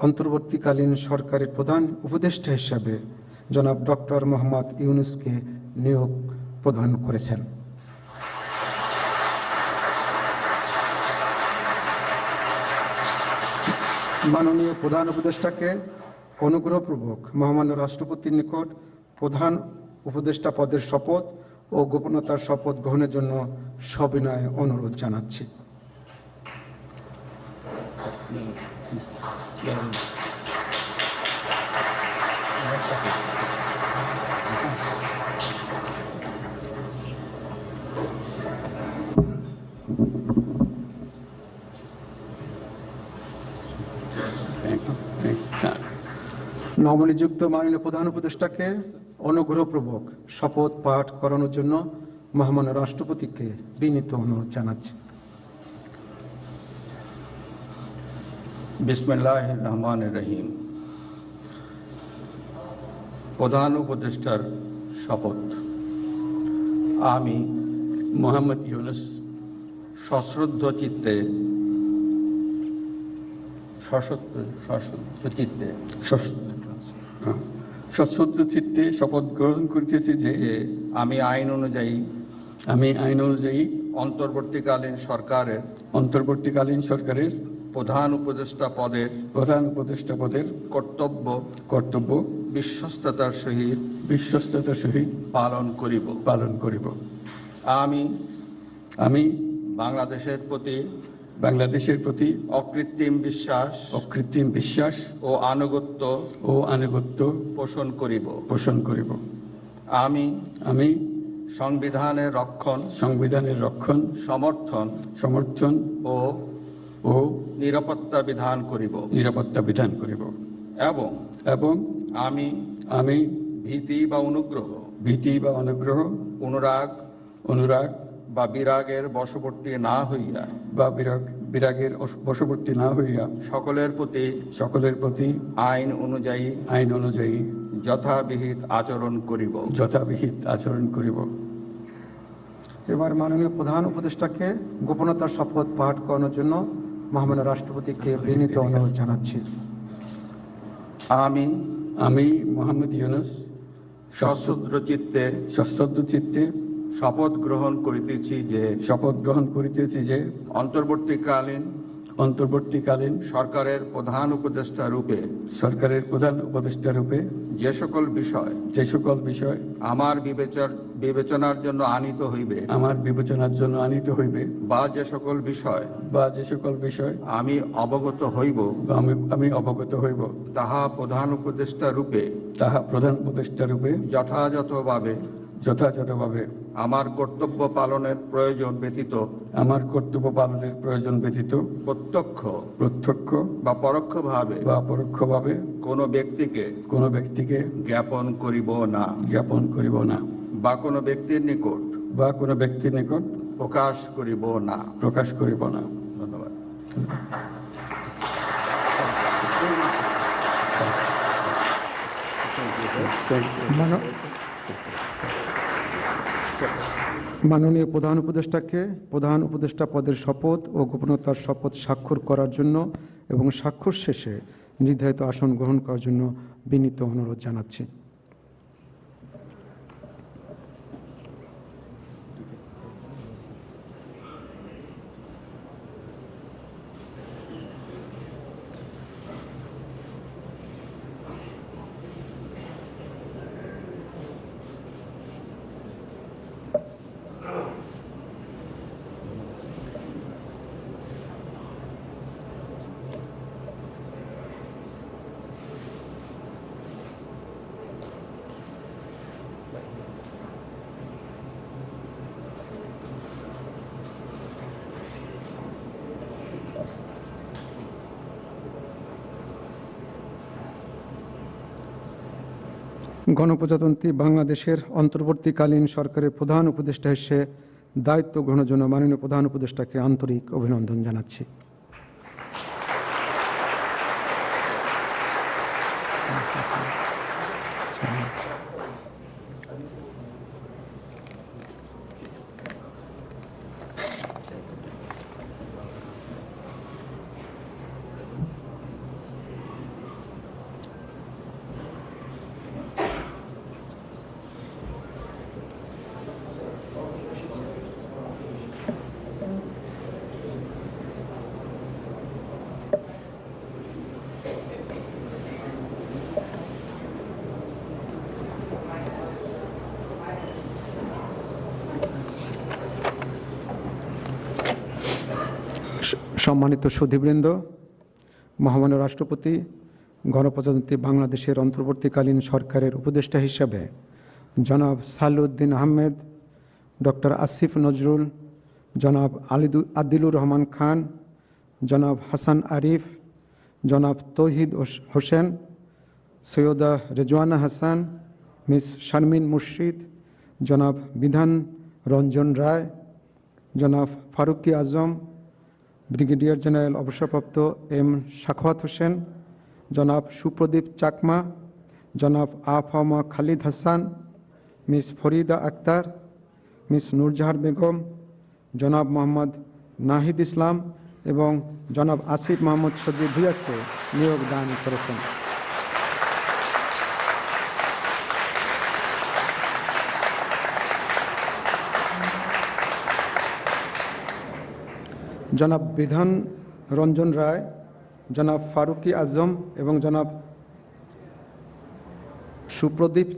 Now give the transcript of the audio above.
অন্তর্বর্তীকালীন সরকারের প্রধান উপদেষ্টা হিসাবে জনাব ডক্টর মোহাম্মদ ইউনূসকে নিয়োগ প্রদান করেছেন। মাননীয় প্রধান উপদেষ্টাকে অনুগ্রহপূর্বক মহামান্য রাষ্ট্রপতির নিকট প্রধান উপদেষ্টা পদের শপথ ও গোপনতার শপথ গ্রহণের জন্য সবিনয়ে অনুরোধ জানাচ্ছি। নবনিযুক্ত মাননীয় প্রধান উপদেষ্টাকে অনুগ্রহপূর্বক শপথ পাঠ করানোর জন্য মহামান্য রাষ্ট্রপতিকে বিনীত অনুরোধ জানাচ্ছি। বিসমিল্লাহির রহমানির রহিম। প্রধান উপদেষ্টার শপথ। আমি মোহাম্মদ ইউনূস সশ্রদ্ধ চিত্তে সশ্রদ্ধ চিত্তে শপথ গ্রহণ করিতেছি যে আমি আইন অনুযায়ী অন্তর্বর্তীকালীন সরকারের প্রধান উপদেষ্টা পদের কর্তব্য বিশ্বস্ততার সহিত পালন করিব। আমি বাংলাদেশের প্রতি অকৃত্রিম বিশ্বাস ও আনুগত্য পোষণ করিব। আমি সংবিধানের রক্ষণ সমর্থন ও নিরাপত্তা বিধান করিব এবং আমি ভীতি বা অনুরাগ বা বিরাগের বশবর্তী না হইয়া সকলের প্রতি আইন অনুযায়ী যথাবিহিত আচরণ করিব। এবার মাননীয় প্রধান উপদেষ্টাকে গোপনতার শপথ পাঠ করানোর জন্য মহামান্য রাষ্ট্রপতিকে বিনীত অনুরোধ জানাচ্ছি। আমি মোহাম্মদ ইউনূস সশ্রদ্ধ চিত্তে শপথ গ্রহণ করিতেছি যে অন্তর্বর্তীকালীন সরকারের প্রধান উপদেষ্টা রূপে যে সকল বিষয় আমার বিবেচনার জন্য আনিত হইবে বা যে সকল বিষয় আমি অবগত হইব তাহা প্রধান উপদেষ্টা রূপে যথাযথভাবে আমার কর্তব্য পালনের প্রয়োজন ব্যতীত প্রত্যক্ষ বা পরোক্ষভাবে কোনো ব্যক্তিকে জ্ঞাপন করিব না বা কোনো ব্যক্তির নিকট প্রকাশ করিব না। ধন্যবাদ। মাননীয় প্রধান উপদেষ্টাকে প্রধান উপদেষ্টা পদের শপথ ও গোপনতার শপথ স্বাক্ষর করার জন্য এবং স্বাক্ষর শেষে নির্ধারিত আসন গ্রহণ করার জন্য বিনীত অনুরোধ জানাচ্ছি। গণপ্রজাতন্ত্রী বাংলাদেশের অন্তর্বর্তীকালীন সরকারের প্রধান উপদেষ্টা হিসেবে দায়িত্ব গ্রহণের জন্য মাননীয় প্রধান উপদেষ্টাকে আন্তরিক অভিনন্দন জানাচ্ছি। সম্মানিত সুধীবৃন্দ, মহামান্য রাষ্ট্রপতি গণপ্রজাতন্ত্রী বাংলাদেশের অন্তর্বর্তীকালীন সরকারের উপদেষ্টা হিসাবে জনাব সালেউদ্দিন আহমেদ, ডক্টর আসিফ নজরুল, জনাব আদিলুর রহমান খান, জনাব হাসান আরিফ, জনাব তৌহিদ হোসেন, সৈয়দা রেজওয়ানা হাসান, মিস শারমিন মুর্শিদ, জনাব বিধান রঞ্জন রায়, জনাব ফারুকি আজম, ব্রিগেডিয়ার জেনারেল অবসরপ্রাপ্ত এম সাখাওয়াত হোসেন, জনাব সুপ্রদীপ চাকমা, জনাব আফামা খালিদ হাসান, মিস ফরিদা আক্তার, মিস নূরজাহার বেগম, জনাব মোহাম্মদ নাহিদ ইসলাম এবং জনাব আসিফ মোহাম্মদ সজিব ভুঁইয়াকে নিয়োগ দান করেছেন। জনাব বিধান রঞ্জন রায়, জনাব ফারুকি আজম এবং জনাব সুপ্রদীপ